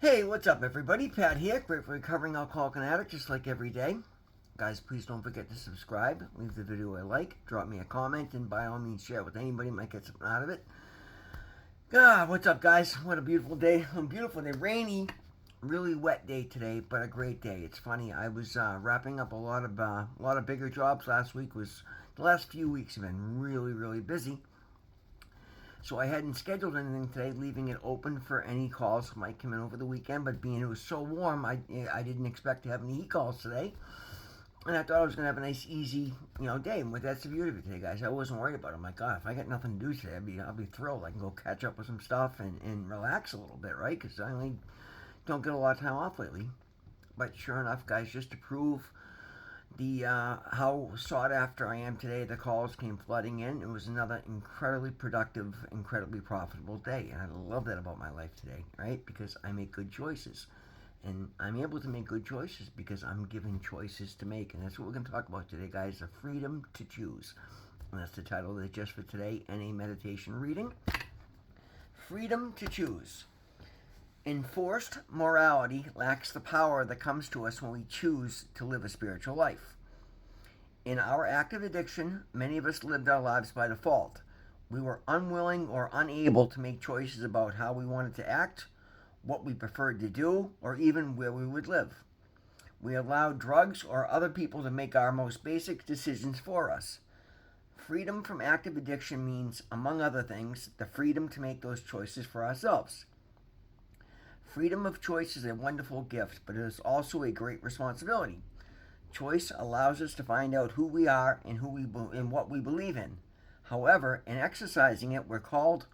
Hey, what's up, everybody? Pat here, great for recovering alcoholic and addict, just like every day. Guys, please don't forget to subscribe, leave the video a like, drop me a comment, and by all means share it with anybody who might get something out of it. What's up, guys? What a beautiful day. A beautiful day. Rainy, really wet day today, but a great day. It's funny, I was wrapping up a lot of bigger jobs last week. The last few weeks have been really, really busy. So I hadn't scheduled anything today, leaving it open for any calls that might come in over the weekend. But being it was so warm, I didn't expect to have any heat calls today, and I thought I was gonna have a nice, easy, day. And that's the beauty of it today, guys. I wasn't worried about it. I'm like, God, if I got nothing to do today, I'll be thrilled. I can go catch up with some stuff and relax a little bit, right? Because I only don't get a lot of time off lately. But sure enough, guys, just to prove the how sought after I am today, the calls came flooding in. It was another incredibly productive, incredibly profitable day, and I love that about my life today, right? Because I make good choices, and I'm able to make good choices because I'm given choices to make, and that's what we're going to talk about today, guys: the freedom to choose. And that's the title of the Just for Today NA meditation reading. Freedom to choose. Enforced morality lacks the power that comes to us when we choose to live a spiritual life. In our active addiction, many of us lived our lives by default. We were unwilling or unable to make choices about how we wanted to act, what we preferred to do, or even where we would live. We allowed drugs or other people to make our most basic decisions for us. Freedom from active addiction means, among other things, the freedom to make those choices for ourselves. Freedom of choice is a wonderful gift, but it is also a great responsibility. Choice allows us to find out who we are and and what we believe in. However, in exercising it, we're called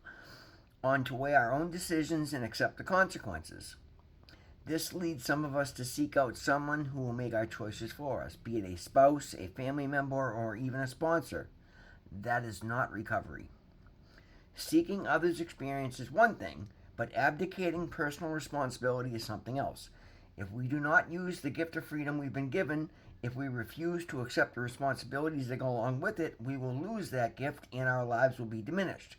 on to weigh our own decisions and accept the consequences. This leads some of us to seek out someone who will make our choices for us, be it a spouse, a family member, or even a sponsor. That is not recovery. Seeking others' experience is one thing, but abdicating personal responsibility is something else. If we do not use the gift of freedom we've been given, if we refuse to accept the responsibilities that go along with it, we will lose that gift and our lives will be diminished.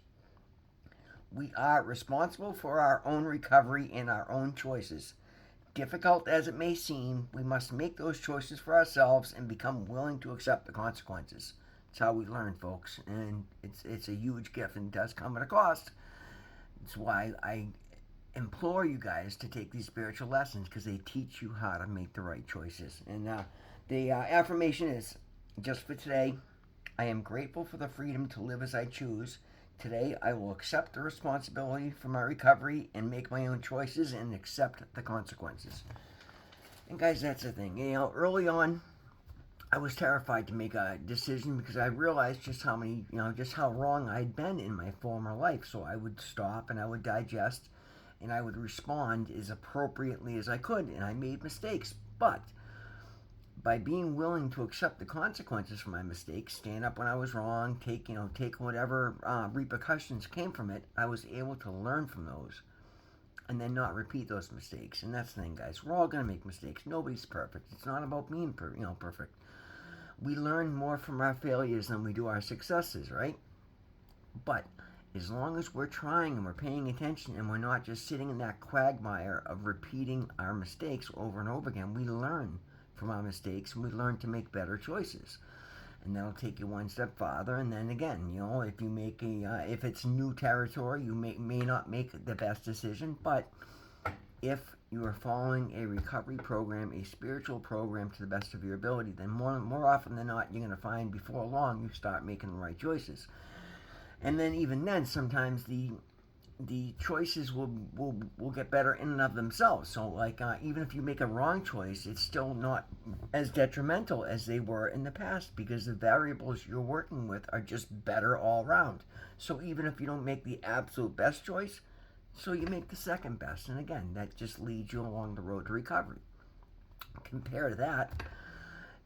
We are responsible for our own recovery and our own choices. Difficult as it may seem, we must make those choices for ourselves and become willing to accept the consequences. It's how we learn, folks, and it's a huge gift, and it does come at a cost. That's why I implore you guys to take these spiritual lessons, because they teach you how to make the right choices. And the affirmation is, just for today, I am grateful for the freedom to live as I choose. Today, I will accept the responsibility for my recovery and make my own choices and accept the consequences. And guys, that's the thing. Early on, I was terrified to make a decision because I realized just how wrong I'd been in my former life. So I would stop and I would digest and I would respond as appropriately as I could. And I made mistakes. But by being willing to accept the consequences for my mistakes, stand up when I was wrong, take whatever repercussions came from it, I was able to learn from those and then not repeat those mistakes. And that's the thing, guys. We're all gonna make mistakes. Nobody's perfect. It's not about being perfect. We learn more from our failures than we do our successes, right? But as long as we're trying and we're paying attention and we're not just sitting in that quagmire of repeating our mistakes over and over again, we learn from our mistakes and we learn to make better choices. And that'll take you one step farther. And then again, if you make if it's new territory, you may not make the best decision, but if you are following a recovery program, a spiritual program to the best of your ability, then more often than not, you're going to find before long you start making the right choices. And then even then, sometimes the choices will get better in and of themselves. So like even if you make a wrong choice, it's still not as detrimental as they were in the past because the variables you're working with are just better all around. So even if you don't make the absolute best choice, so you make the second best, and again, that just leads you along the road to recovery. Compare that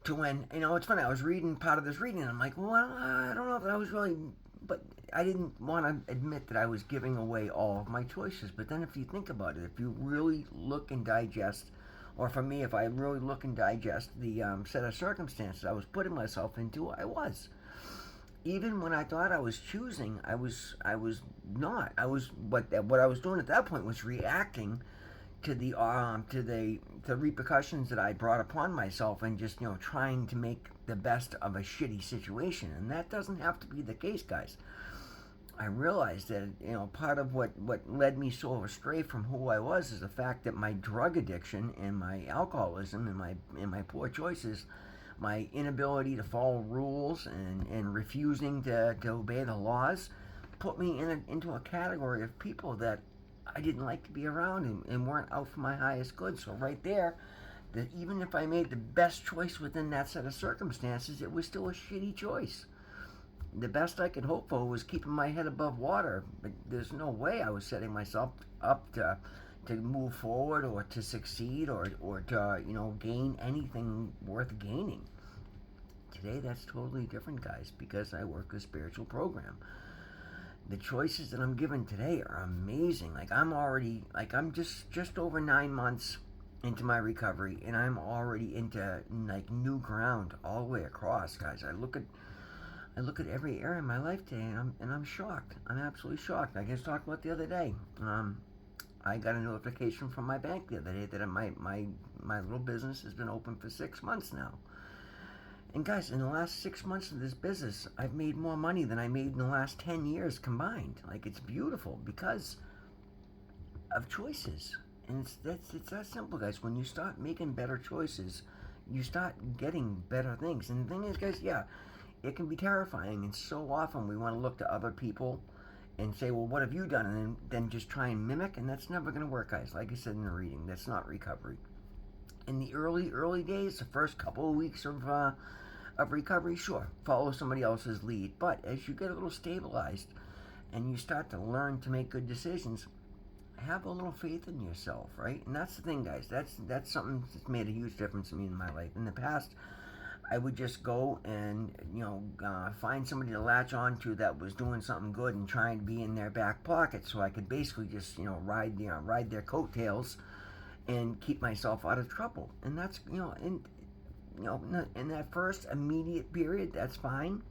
to when, it's funny, I was reading part of this reading, and I'm like, well, I don't know if I was really, but I didn't want to admit that I was giving away all of my choices. But then if you think about it, if you really look and digest, or for me, if I really look and digest the set of circumstances I was putting myself into, I was. Even when I thought I was choosing, I was not. What I was doing at that point was reacting to the repercussions that I brought upon myself, and just trying to make the best of a shitty situation. And that doesn't have to be the case, guys. I realized that part of what led me so astray from who I was is the fact that my drug addiction and my alcoholism and my poor choices, my inability to follow rules and refusing to obey the laws, put me into a category of people that I didn't like to be around, and weren't out for my highest good. So right there, that even if I made the best choice within that set of circumstances, it was still a shitty choice. The best I could hope for was keeping my head above water, but there's no way I was setting myself up to move forward, or to succeed, or to gain anything worth gaining. Today, that's totally different, guys, because I work a spiritual program. The choices that I'm given today are amazing. I'm just over 9 months into my recovery, and I'm already into new ground all the way across, guys. I look at every area of my life today, and I'm shocked. I'm absolutely shocked. I just talked about the other day. I got a notification from my bank the other day that my little business has been open for 6 months now. And guys, in the last 6 months of this business, I've made more money than I made in the last 10 years combined. It's beautiful because of choices. And it's that simple, guys. When you start making better choices, you start getting better things. And the thing is, guys, yeah, it can be terrifying. And so often we want to look to other people and say, well, what have you done? And then just try and mimic. And that's never going to work, guys. Like I said in the reading, that's not recovery. In the early days, the first couple of weeks of recovery, sure, follow somebody else's lead. But as you get a little stabilized and you start to learn to make good decisions, have a little faith in yourself, right? And that's the thing, guys. That's something that's made a huge difference to me in my life. In the past, I would just go and find somebody to latch onto that was doing something good and trying to be in their back pocket, so I could basically just ride their coattails and keep myself out of trouble. And that's in that first immediate period, that's fine,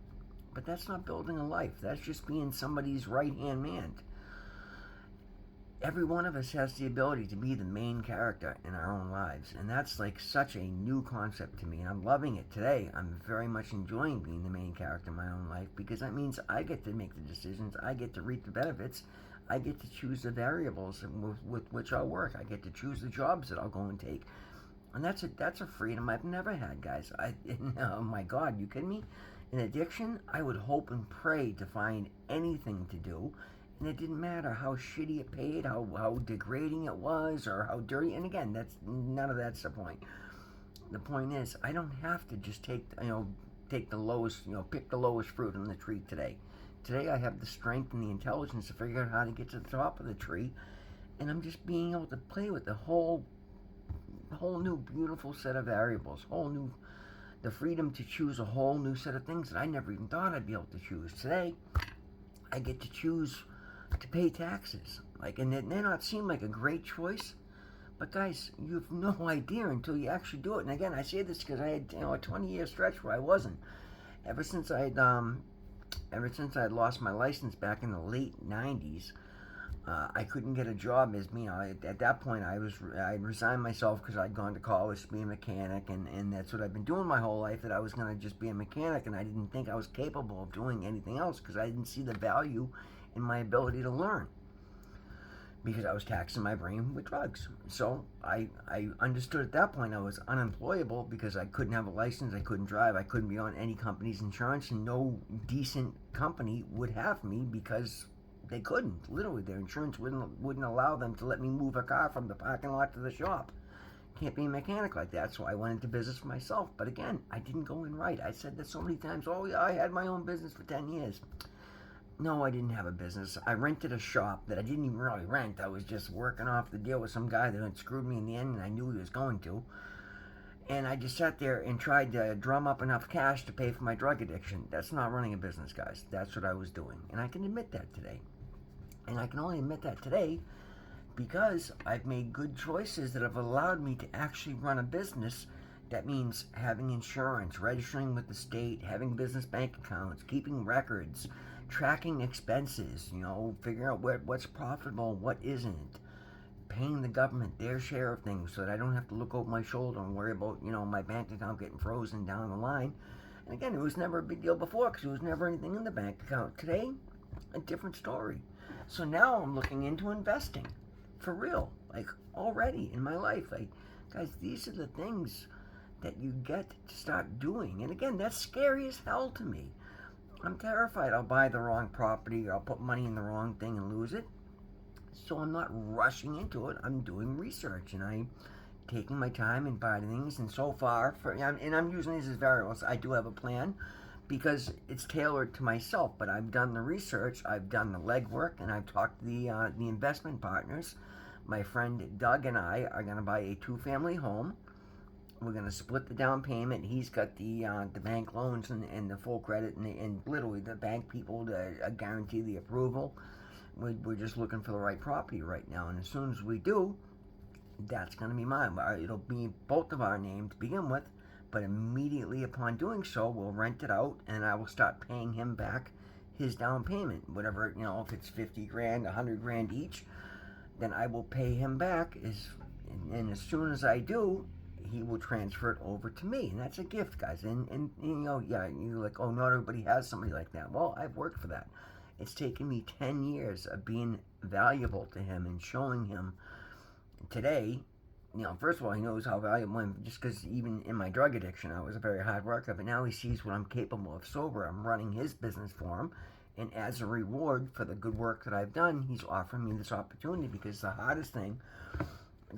but that's not building a life. That's just being somebody's right-hand man. Every one of us has the ability to be the main character in our own lives, and that's such a new concept to me, and I'm loving it today. I'm very much enjoying being the main character in my own life, because that means I get to make the decisions, I get to reap the benefits, I get to choose the variables with which I'll work, I get to choose the jobs that I'll go and take. And that's a freedom I've never had, guys. Oh my God, you kidding me? In addiction, I would hope and pray to find anything to do, and it didn't matter how shitty it paid, how degrading it was, or how dirty. And again, none of that's the point. The point is, I don't have to just take the lowest, pick the lowest fruit on the tree today. Today, I have the strength and the intelligence to figure out how to get to the top of the tree, and I'm just being able to play with the whole new beautiful set of variables, the freedom to choose a whole new set of things that I never even thought I'd be able to choose. Today, I get to choose to pay taxes. And it may not seem like a great choice, but guys, you have no idea until you actually do it. And again, I say this because I had a 20-year stretch where I wasn't. Ever since I'd lost my license back in the late 90s, I couldn't get a job at that point. I resigned myself because I'd gone to college to be a mechanic, and that's what I've been doing my whole life, that I was going to just be a mechanic, and I didn't think I was capable of doing anything else because I didn't see the value in my ability to learn, because I was taxing my brain with drugs. So I understood at that point I was unemployable because I couldn't have a license, I couldn't drive, I couldn't be on any company's insurance, and no decent company would have me because they couldn't. Literally, their insurance wouldn't allow them to let me move a car from the parking lot to the shop. Can't be a mechanic like that, so I went into business for myself. But again, I didn't go in right. I said that so many times. Oh yeah, I had my own business for 10 years. No, I didn't have a business. I rented a shop that I didn't even really rent. I was just working off the deal with some guy that had screwed me in the end, and I knew he was going to. And I just sat there and tried to drum up enough cash to pay for my drug addiction. That's not running a business, guys. That's what I was doing. And I can admit that today. And I can only admit that today because I've made good choices that have allowed me to actually run a business. That means having insurance, registering with the state, having business bank accounts, keeping records, tracking expenses, figuring out what's profitable, what isn't, paying the government their share of things so that I don't have to look over my shoulder and worry about, my bank account getting frozen down the line. And again, it was never a big deal before because there was never anything in the bank account. Today, a different story. So now I'm looking into investing for real, like already in my life. Like, guys, these are the things that you get to start doing. And again, that's scary as hell to me. I'm terrified I'll buy the wrong property or I'll put money in the wrong thing and lose it. So I'm not rushing into it. I'm doing research and I'm taking my time and buying things. And so far, and I'm using these as variables. I do have a plan because it's tailored to myself. But I've done the research, I've done the legwork, and I've talked to the investment partners. My friend Doug and I are going to buy a 2-family home. We're going to split the down payment. He's got the bank loans and the full credit and literally the bank people to guarantee the approval. We're just looking for the right property right now. And as soon as we do, that's going to be mine. It'll be both of our names to begin with. But immediately upon doing so, we'll rent it out and I will start paying him back his down payment. Whatever, if it's 50 grand, 100 grand each, then I will pay him back. And as soon as I do, he will transfer it over to me, and that's a gift, guys. And you're like, oh, not everybody has somebody like that. Well, I've worked for that. It's taken me 10 years of being valuable to him and showing him today. First of all, he knows how valuable I am, just because even in my drug addiction, I was a very hard worker. But now he sees what I'm capable of sober. I'm running his business for him, and as a reward for the good work that I've done, he's offering me this opportunity because the hardest thing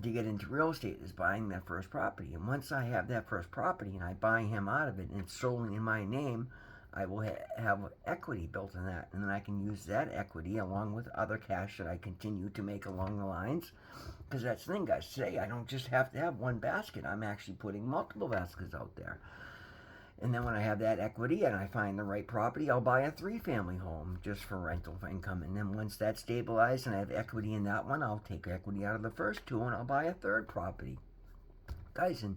to get into real estate is buying that first property. And once I have that first property and I buy him out of it and it's solely in my name, I will have equity built in that. And then I can use that equity along with other cash that I continue to make along the lines. Because that's the thing, guys. Today, I don't just have to have one basket. I'm actually putting multiple baskets out there. And then when I have that equity and I find the right property, I'll buy a 3-family home just for rental income. And then once that's stabilized and I have equity in that one, I'll take equity out of the first 2 and I'll buy a 3rd property. Guys, and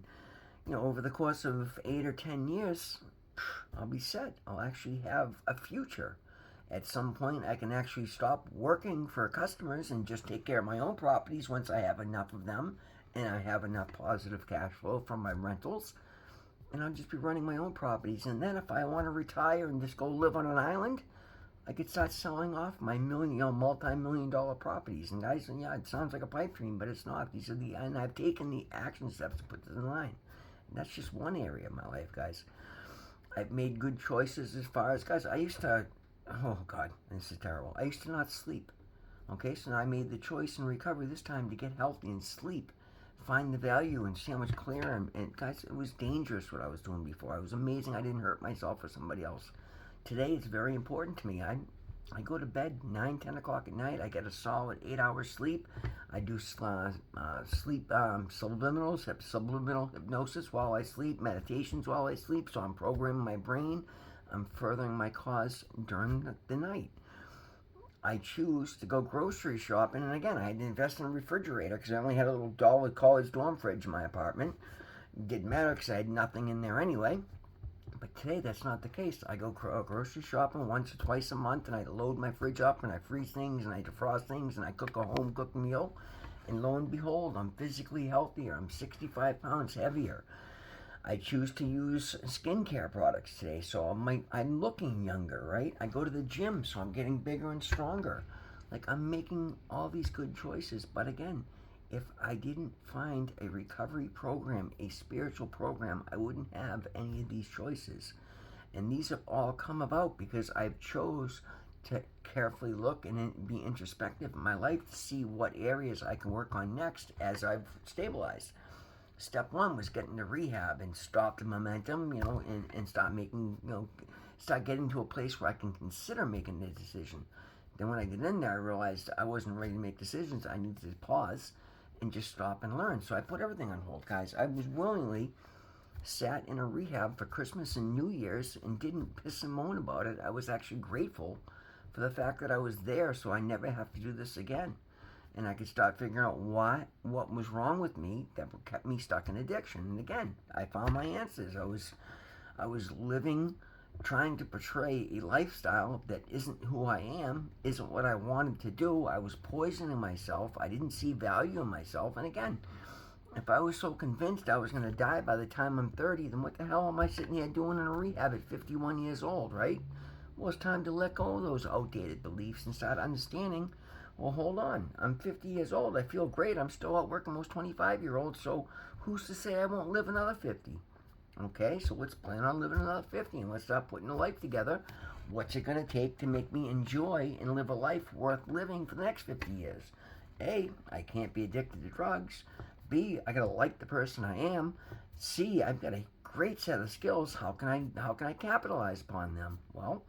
over the course of 8 or 10 years, I'll be set. I'll actually have a future. At some point, I can actually stop working for customers and just take care of my own properties once I have enough of them and I have enough positive cash flow from my rentals. And I'll just be running my own properties. And then if I want to retire and just go live on an island, I could start selling off my multi-million-dollar properties. And guys, it sounds like a pipe dream, but it's not. And I've taken the action steps to put this in line. And that's just one area of my life, guys. I've made good choices as far as, guys, I used to, oh God, this is terrible. I used to not sleep. Okay, so now I made the choice in recovery this time to get healthy and sleep. Find the value and see how much clearer. And guys, it was dangerous what I was doing before. It was amazing I didn't hurt myself or somebody else. Today, it's very important to me. I go to bed 9, 10 o'clock at night. I get a solid 8 hours sleep. I do sleep subliminal hypnosis while I sleep, meditations while I sleep. So I'm programming my brain. I'm furthering my cause during the night. I choose to go grocery shopping, and again, I had to invest in a refrigerator because I only had a little dollar college dorm fridge in my apartment. It didn't matter because I had nothing in there anyway. But today, that's not the case. I go grocery shopping once or twice a month, and I load my fridge up, and I freeze things, and I defrost things, and I cook a home-cooked meal. And lo and behold, I'm physically healthier. I'm 65 pounds heavier. I choose to use skincare products today, so I'm looking younger, right? I go to the gym, so I'm getting bigger and stronger. Like, I'm making all these good choices, but again, if I didn't find a recovery program, a spiritual program, I wouldn't have any of these choices. And these have all come about because I've chose to carefully look and be introspective in my life to see what areas I can work on next as I've stabilized. Step 1 was getting to rehab and stop the momentum, and start getting to a place where I can consider making the decision. Then when I get in there, I realized I wasn't ready to make decisions. I needed to pause and just stop and learn. So I put everything on hold, guys. I was willingly sat in a rehab for Christmas and New Year's and didn't piss and moan about it. I was actually grateful for the fact that I was there so I never have to do this again. And I could start figuring out what was wrong with me that kept me stuck in addiction. And again, I found my answers. I was living trying to portray a lifestyle that isn't who I am, isn't what I wanted to do. I was poisoning myself. I didn't see value in myself. And again, if I was so convinced I was going to die by the time I'm 30, then what the hell am I sitting here doing in a rehab at 51 years old, right? Well, it's time to let go of those outdated beliefs and start understanding, well, hold on. I'm 50 years old. I feel great. I'm still out working most 25-year-olds, so who's to say I won't live another 50? Okay, so let's plan on living another 50 and let's start putting a life together. What's it going to take to make me enjoy and live a life worth living for the next 50 years? A, I can't be addicted to drugs. B, I gotta like the person I am. C, I've got a great set of skills. How can I capitalize upon them? Well,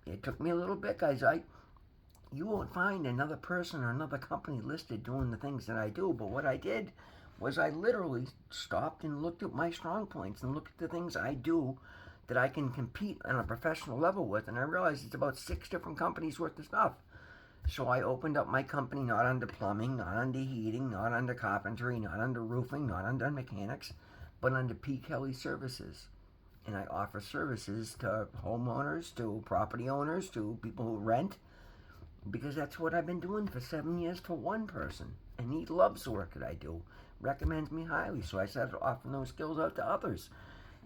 it took me a little bit, guys. You won't find another person or another company listed doing the things that I do. But what I did was I literally stopped and looked at my strong points and looked at the things I do that I can compete on a professional level with, and I realized it's about 6 different companies worth of stuff. So I opened up my company not under plumbing, not under heating, not under carpentry, not under roofing, not under mechanics, but under P. Kelly Services. And I offer services to homeowners, to property owners, to people who rent, because that's what I've been doing for 7 years for one person. And he loves the work that I do, recommends me highly. So I started offering those skills out to others.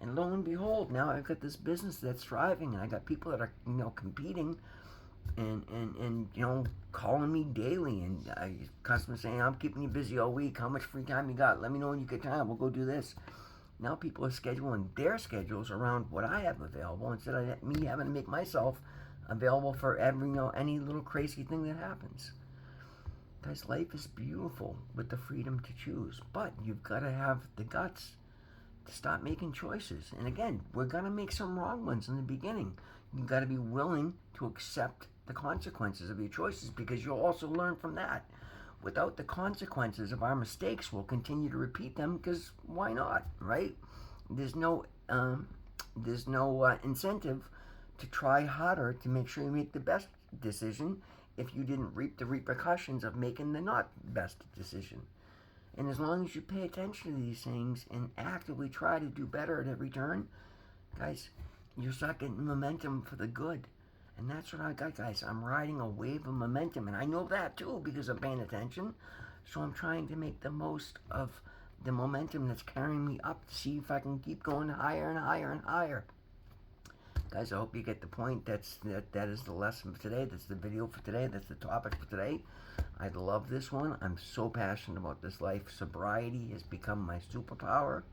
And lo and behold, now I've got this business that's thriving, and I got people that are, competing and calling me daily, and customers saying, I'm keeping you busy all week. How much free time you got? Let me know when you get time. We'll go do this. Now people are scheduling their schedules around what I have available instead of me having to make myself available for every any little crazy thing that happens. Guys, life is beautiful with the freedom to choose, but you've got to have the guts to stop making choices. And again, we're going to make some wrong ones in the beginning. You've got to be willing to accept the consequences of your choices, because you'll also learn from that. Without the consequences of our mistakes, we'll continue to repeat them, because why not, right? There's no incentive to try harder to make sure you make the best decision if you didn't reap the repercussions of making the not best decision. And as long as you pay attention to these things and actively try to do better at every turn, guys, you'll start getting momentum for the good. And that's what I got, guys. I'm riding a wave of momentum, and I know that too because I'm paying attention. So I'm trying to make the most of the momentum that's carrying me up to see if I can keep going higher and higher and higher. Guys, I hope you get the point. That is the lesson for today. That's the video for today. That's the topic for today. I love this one. I'm so passionate about this life. Sobriety has become my superpower,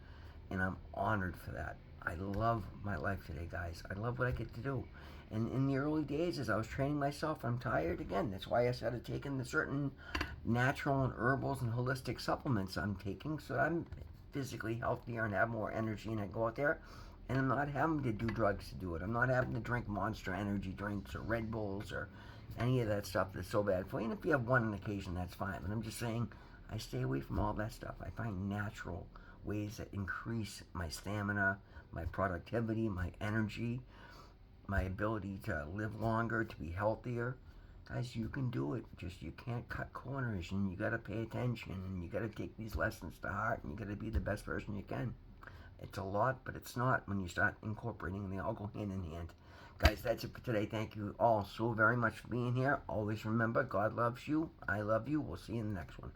and I'm honored for that. I love my life today, guys. I love what I get to do. And in the early days, as I was training myself, I'm tired again. That's why I started taking the certain natural and herbals and holistic supplements I'm taking, so I'm physically healthier and have more energy, and I go out there and I'm not having to do drugs to do it. I'm not having to drink Monster Energy drinks or Red Bulls or any of that stuff that's so bad for you. And if you have one on occasion, that's fine. But I'm just saying, I stay away from all that stuff. I find natural ways that increase my stamina, my productivity, my energy, my ability to live longer, to be healthier. Guys, you can do it. Just you can't cut corners, and you got to pay attention, and you got to take these lessons to heart, and you got to be the best person you can. It's a lot, but it's not when you start incorporating, and they all go hand in hand. Guys, that's it for today. Thank you all so very much for being here. Always remember, God loves you. I love you. We'll see you in the next one.